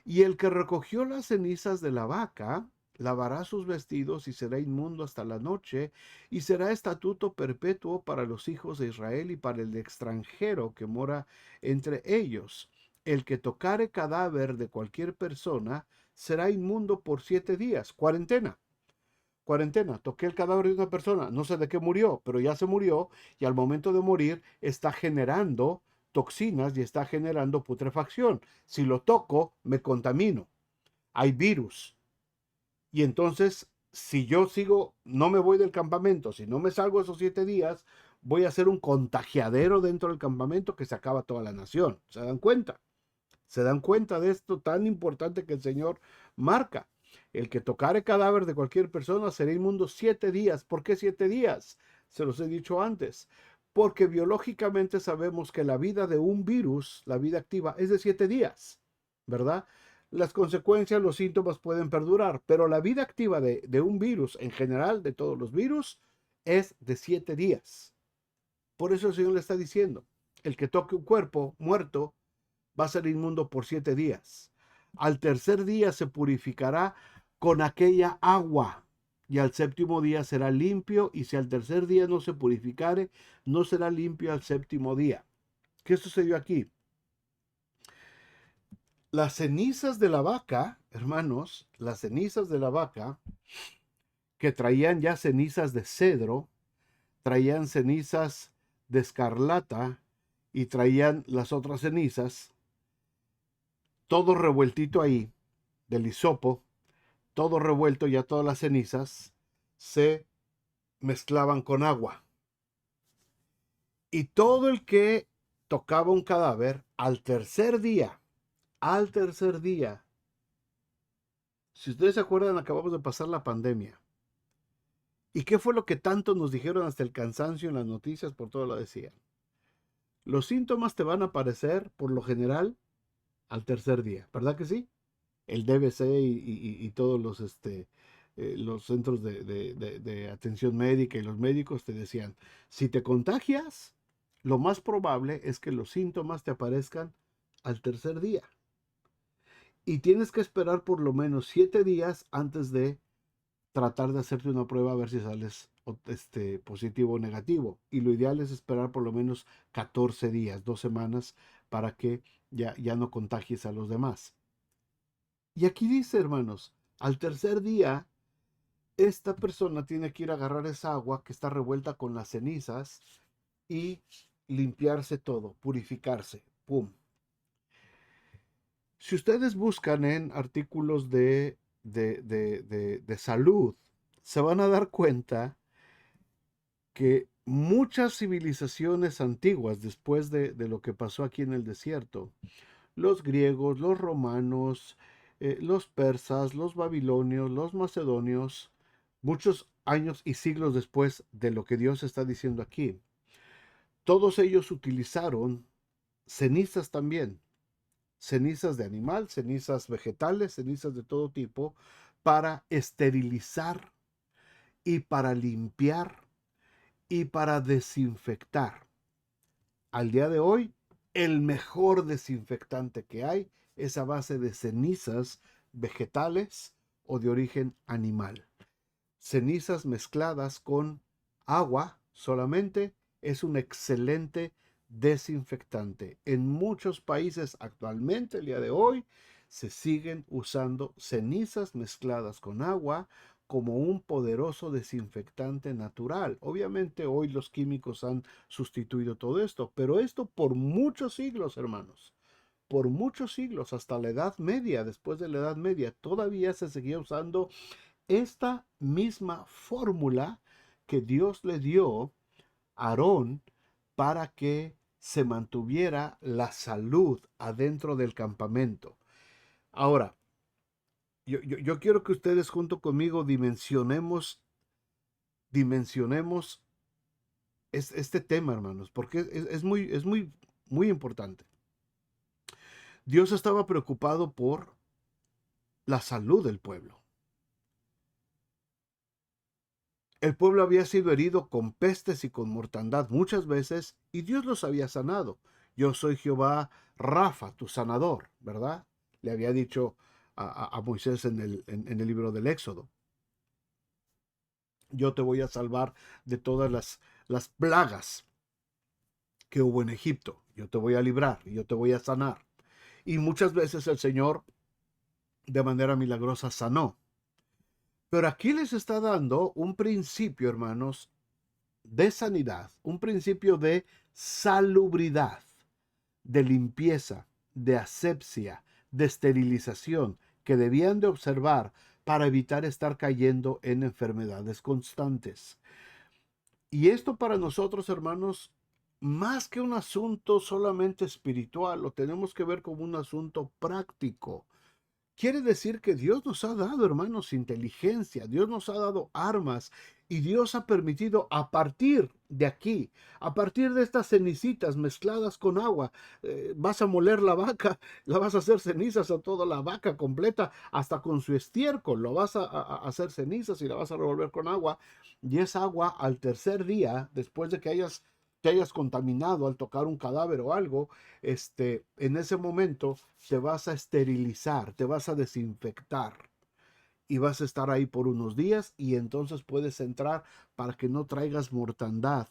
Y el que recogió las cenizas de la vaca lavará sus vestidos y será inmundo hasta la noche, y será estatuto perpetuo para los hijos de Israel y para el extranjero que mora entre ellos. El que tocare cadáver de cualquier persona será inmundo por 7 días. Cuarentena. Cuarentena, toqué el cadáver de una persona, no sé de qué murió, pero ya se murió y al momento de morir está generando toxinas y está generando putrefacción. Si lo toco, me contamino. Hay virus. Y entonces, si yo sigo, no me voy del campamento, si no me salgo esos 7 días, voy a ser un contagiadero dentro del campamento que se acaba toda la nación. ¿Se dan cuenta? ¿Se dan cuenta de esto tan importante que el Señor marca? El que tocare cadáver de cualquier persona será inmundo 7 días. ¿Por qué 7 días? Se los he dicho antes. Porque biológicamente sabemos que la vida de un virus, la vida activa, es de 7 días, ¿verdad? Las consecuencias, los síntomas pueden perdurar, pero la vida activa de un virus, en general, de todos los virus, es de 7 días. Por eso el Señor le está diciendo, el que toque un cuerpo muerto va a ser inmundo por 7 días. Al tercer día se purificará con aquella agua, y al séptimo día será limpio, y si al tercer día no se purificare, no será limpio al séptimo día. ¿Qué sucedió aquí? Las cenizas de la vaca, hermanos, las cenizas de la vaca, que traían ya cenizas de cedro, traían cenizas de escarlata y traían las otras cenizas, todo revueltito ahí, del hisopo, todo revuelto, ya todas las cenizas se mezclaban con agua. Y todo el que tocaba un cadáver al tercer día, si ustedes se acuerdan, acabamos de pasar la pandemia. ¿Y qué fue lo que tanto nos dijeron hasta el cansancio en las noticias? Por todo lo decían. Los síntomas te van a aparecer, por lo general, al tercer día, ¿verdad que sí? El DBC y todos los centros de atención médica y los médicos te decían, si te contagias, lo más probable es que los síntomas te aparezcan al tercer día. Y tienes que esperar por lo menos 7 días antes de tratar de hacerte una prueba a ver si sales positivo o negativo. Y lo ideal es esperar por lo menos 14 días, 2 semanas, para que ya no contagies a los demás. Y aquí dice, hermanos, al tercer día, esta persona tiene que ir a agarrar esa agua que está revuelta con las cenizas y limpiarse todo, purificarse. ¡Pum! Si ustedes buscan en artículos de salud, se van a dar cuenta que muchas civilizaciones antiguas, después de lo que pasó aquí en el desierto, los griegos, los romanos, los persas, los babilonios, los macedonios, muchos años y siglos después de lo que Dios está diciendo aquí, todos ellos utilizaron cenizas también, cenizas de animal, cenizas vegetales, cenizas de todo tipo, para esterilizar y para limpiar y para desinfectar. Al día de hoy, el mejor desinfectante que hay es a base de cenizas vegetales o de origen animal. Cenizas mezcladas con agua solamente es un excelente desinfectante. En muchos países actualmente, el día de hoy, se siguen usando cenizas mezcladas con agua como un poderoso desinfectante natural. Obviamente hoy los químicos han sustituido todo esto, pero esto por muchos siglos, hermanos, por muchos siglos, hasta la Edad Media, después de la Edad Media, todavía se seguía usando esta misma fórmula que Dios le dio a Aarón para que se mantuviera la salud adentro del campamento. Ahora, yo quiero que ustedes junto conmigo dimensionemos este tema, hermanos, porque muy importante. Dios estaba preocupado por la salud del pueblo. El pueblo había sido herido con pestes y con mortandad muchas veces y Dios los había sanado. Yo soy Jehová Rafa, tu sanador, ¿verdad? Le había dicho a Moisés en el libro del Éxodo. Yo te voy a salvar de todas las plagas que hubo en Egipto. Yo te voy a librar y yo te voy a sanar. Y muchas veces el Señor de manera milagrosa sanó. Pero aquí les está dando un principio, hermanos, de sanidad, un principio de salubridad, de limpieza, de asepsia, de esterilización que debían de observar para evitar estar cayendo en enfermedades constantes. Y esto para nosotros, hermanos, más que un asunto solamente espiritual, lo tenemos que ver como un asunto práctico. Quiere decir que Dios nos ha dado, hermanos, inteligencia, Dios nos ha dado armas y Dios ha permitido a partir de aquí, a partir de estas cenicitas mezcladas con agua, vas a moler la vaca, la vas a hacer cenizas a toda la vaca completa, hasta con su estiércol, lo vas a hacer cenizas y la vas a revolver con agua y esa agua al tercer día, después de que te hayas contaminado al tocar un cadáver o algo, en ese momento te vas a esterilizar, te vas a desinfectar y vas a estar ahí por unos días y entonces puedes entrar para que no traigas mortandad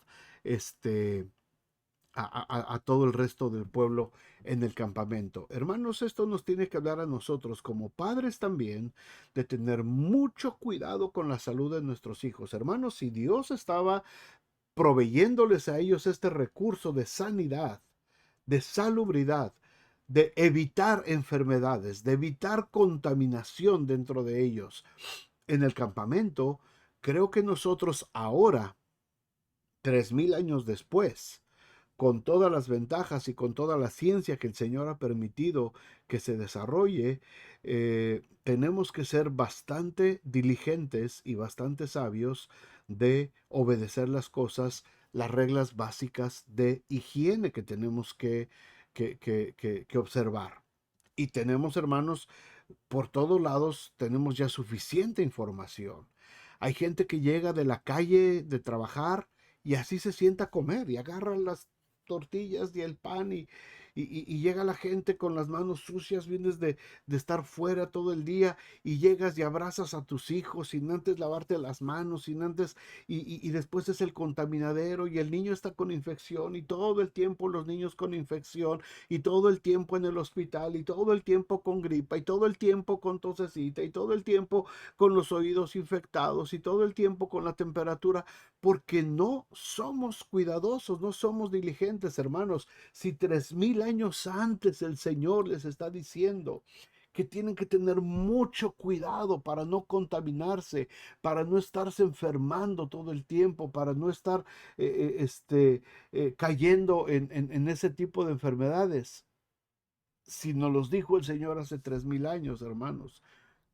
a todo el resto del pueblo en el campamento. Hermanos, esto nos tiene que hablar a nosotros como padres también de tener mucho cuidado con la salud de nuestros hijos. Hermanos, si Dios estaba proveyéndoles a ellos este recurso de sanidad, de salubridad, de evitar enfermedades, de evitar contaminación dentro de ellos. En el campamento, creo que nosotros ahora, 3000 años después, con todas las ventajas y con toda la ciencia que el Señor ha permitido que se desarrolle, tenemos que ser bastante diligentes y bastante sabios de obedecer las cosas, las reglas básicas de higiene que tenemos que observar. Y tenemos, hermanos, Por todos lados tenemos ya suficiente información. Hay gente que llega de la calle de trabajar y así se sienta a comer y agarra las tortillas y el pan y llega la gente con las manos sucias, vienes de estar fuera todo el día y llegas y abrazas a tus hijos sin antes lavarte las manos, sin antes, y después es el contaminadero y el niño está con infección y todo el tiempo los niños con infección y todo el tiempo en el hospital y todo el tiempo con gripa y todo el tiempo con tosecita y todo el tiempo con los oídos infectados y todo el tiempo con la temperatura, porque no somos cuidadosos, no somos diligentes, hermanos. Si 3000 años antes el Señor les está diciendo que tienen que tener mucho cuidado para no contaminarse, para no estarse enfermando todo el tiempo, para no estar cayendo en ese tipo de enfermedades. Si nos los dijo el Señor hace 3000 años, hermanos,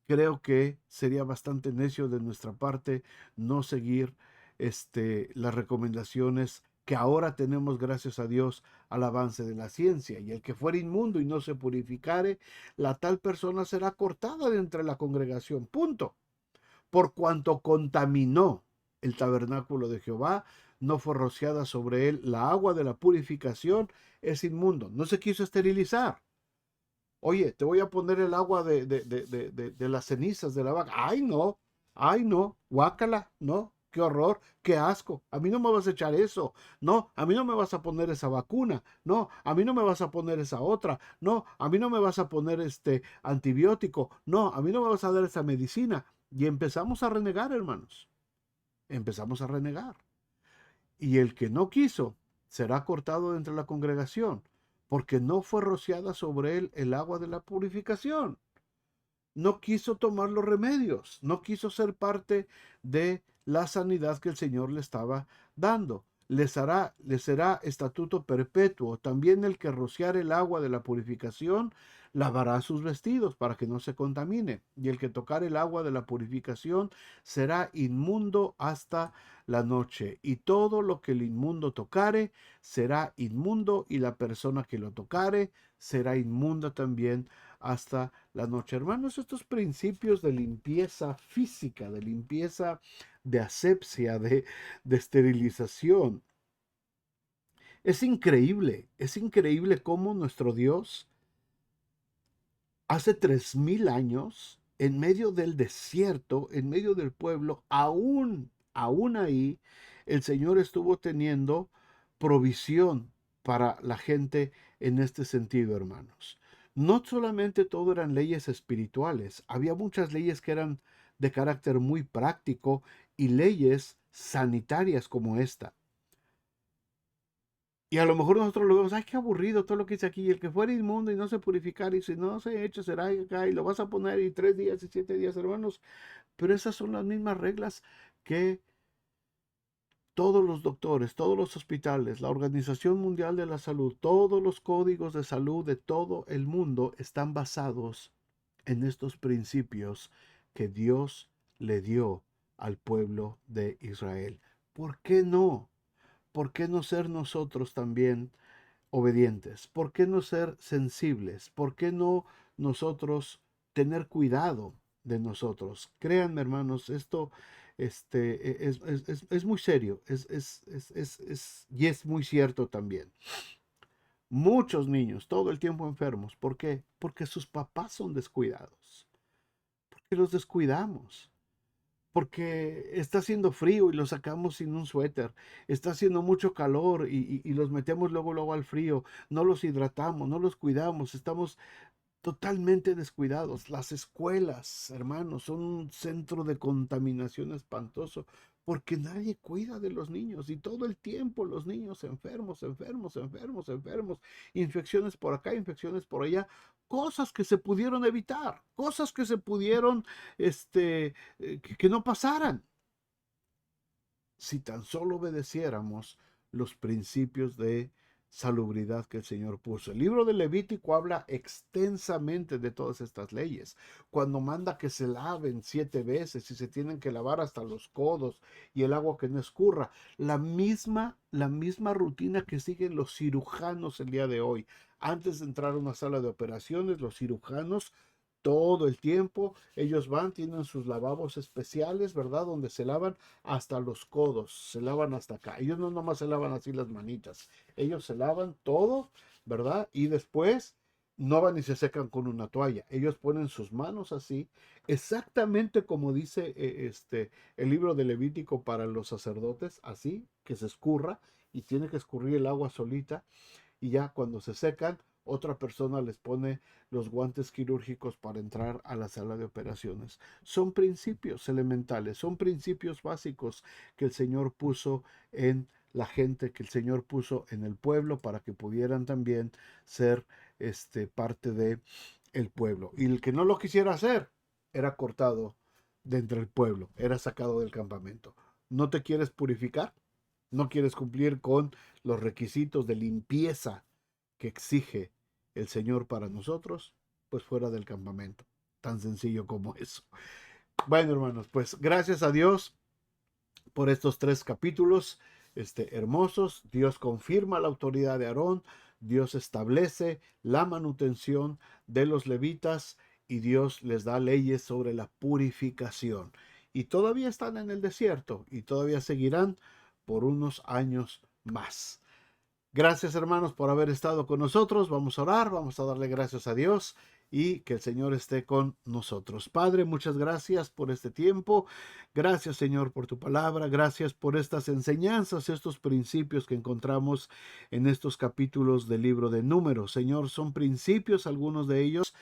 creo que sería bastante necio de nuestra parte no seguir las recomendaciones que ahora tenemos, gracias a Dios, al avance de la ciencia. Y el que fuera inmundo y no se purificare, la tal persona será cortada de entre la congregación. Punto. Por cuanto contaminó el tabernáculo de Jehová, no fue rociada sobre él la agua de la purificación, es inmundo. No se quiso esterilizar. Oye, te voy a poner el agua de las cenizas de la vaca. Ay no, guácala, no, qué horror, qué asco. A mí no me vas a echar eso. No, a mí no me vas a poner esa vacuna. No, a mí no me vas a poner esa otra. No, a mí no me vas a poner este antibiótico. No, a mí no me vas a dar esa medicina. Y empezamos a renegar, hermanos. Empezamos a renegar. Y el que no quiso será cortado de entre la congregación, porque no fue rociada sobre él el agua de la purificación. No quiso tomar los remedios, no quiso ser parte de la sanidad que el Señor le estaba dando. Les será estatuto perpetuo. También el que rociar el agua de la purificación lavará sus vestidos para que no se contamine. Y el que tocar el agua de la purificación será inmundo hasta la noche. Y todo lo que el inmundo tocare será inmundo, y la persona que lo tocare será inmunda también hasta la noche. Hermanos, estos principios de limpieza física, de limpieza, de asepsia, de esterilización, es increíble cómo nuestro Dios hace 3000 años, en medio del desierto, en medio del pueblo, aún ahí, el Señor estuvo teniendo provisión para la gente en este sentido, hermanos. No solamente todo eran leyes espirituales, había muchas leyes que eran de carácter muy práctico y leyes sanitarias como esta. Y a lo mejor nosotros lo vemos, ay, qué aburrido todo lo que dice aquí. Y el que fuera inmundo y no se purificar, y si no se echa, será acá, y lo vas a poner y 3 días y 7 días, hermanos. Pero esas son las mismas reglas que todos los doctores, todos los hospitales, la Organización Mundial de la Salud, todos los códigos de salud de todo el mundo están basados en estos principios que Dios le dio al pueblo de Israel. ¿Por qué no? ¿Por qué no ser nosotros también obedientes? ¿Por qué no ser sensibles? ¿Por qué no nosotros tener cuidado de nosotros? Créanme, hermanos, esto es muy serio, y es muy cierto también. Muchos niños todo el tiempo enfermos. ¿Por qué? Porque sus papás son descuidados. Porque los descuidamos. Porque está haciendo frío y los sacamos sin un suéter. Está haciendo mucho calor y los metemos luego al frío. No los hidratamos, no los cuidamos. Estamos totalmente descuidados. Las escuelas, hermanos, son un centro de contaminación espantoso porque nadie cuida de los niños y todo el tiempo los niños enfermos, enfermos, enfermos, enfermos, infecciones por acá, infecciones por allá, cosas que se pudieron evitar, cosas que se pudieron, que no pasaran si tan solo obedeciéramos los principios de salubridad que el Señor puso. El libro de Levítico habla extensamente de todas estas leyes. Cuando manda que se laven 7 veces y se tienen que lavar hasta los codos y el agua que no escurra. La misma rutina que siguen los cirujanos el día de hoy. Antes de entrar a una sala de operaciones, los cirujanos todo el tiempo. Ellos van, tienen sus lavabos especiales, ¿verdad? Donde se lavan hasta los codos, se lavan hasta acá. Ellos no nomás se lavan así las manitas, ellos se lavan todo, ¿verdad? Y después no van y se secan con una toalla. Ellos ponen sus manos así, exactamente como dice el libro de Levítico para los sacerdotes, así, que se escurra y tiene que escurrir el agua solita y ya cuando se secan, otra persona les pone los guantes quirúrgicos para entrar a la sala de operaciones. Son principios elementales, son principios básicos que el Señor puso en la gente, que el Señor puso en el pueblo para que pudieran también ser parte de el pueblo. Y el que no lo quisiera hacer era cortado de entre el pueblo, era sacado del campamento. ¿No te quieres purificar? ¿No quieres cumplir con los requisitos de limpieza que exige el Señor para nosotros? Pues fuera del campamento. Tan sencillo como eso. Bueno, hermanos, pues gracias a Dios por estos 3 capítulos hermosos. Dios confirma la autoridad de Aarón, Dios establece la manutención de los levitas y Dios les da leyes sobre la purificación. Y todavía están en el desierto y todavía seguirán por unos años más. Gracias, hermanos, por haber estado con nosotros. Vamos a orar, vamos a darle gracias a Dios y que el Señor esté con nosotros. Padre, muchas gracias por este tiempo. Gracias, Señor, por tu palabra. Gracias por estas enseñanzas, estos principios que encontramos en estos capítulos del libro de Números. Señor, son principios, algunos de ellos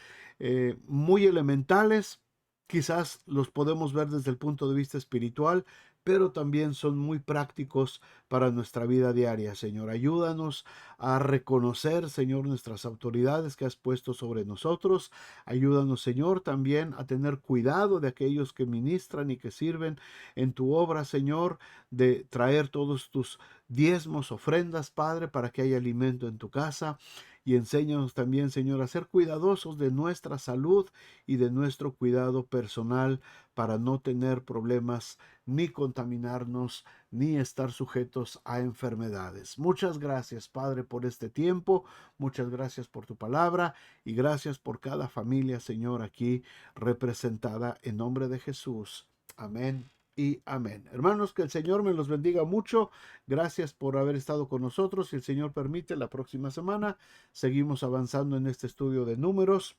muy elementales. Quizás los podemos ver desde el punto de vista espiritual, pero también son muy prácticos para nuestra vida diaria. Señor, ayúdanos a reconocer, Señor, nuestras autoridades que has puesto sobre nosotros. Ayúdanos, Señor, también a tener cuidado de aquellos que ministran y que sirven en tu obra, Señor, de traer todos tus diezmos, ofrendas, Padre, para que haya alimento en tu casa. Y enséñanos también, Señor, a ser cuidadosos de nuestra salud y de nuestro cuidado personal para no tener problemas ni contaminarnos ni estar sujetos a enfermedades. Muchas gracias, Padre, por este tiempo. Muchas gracias por tu palabra y gracias por cada familia, Señor, aquí representada en nombre de Jesús. Amén y amén. Hermanos, que el Señor me los bendiga mucho. Gracias por haber estado con nosotros. Si el Señor permite, la próxima semana seguimos avanzando en este estudio de números.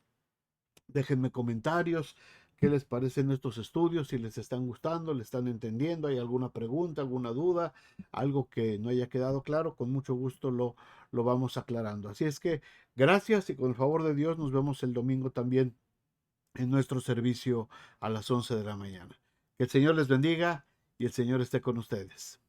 Déjenme comentarios. ¿Qué les parecen estos estudios? Si les están gustando, le están entendiendo, hay alguna pregunta, alguna duda, algo que no haya quedado claro, con mucho gusto lo vamos aclarando. Así es que gracias y con el favor de Dios nos vemos el domingo también en nuestro servicio a las 11 de la mañana. Que el Señor les bendiga y el Señor esté con ustedes.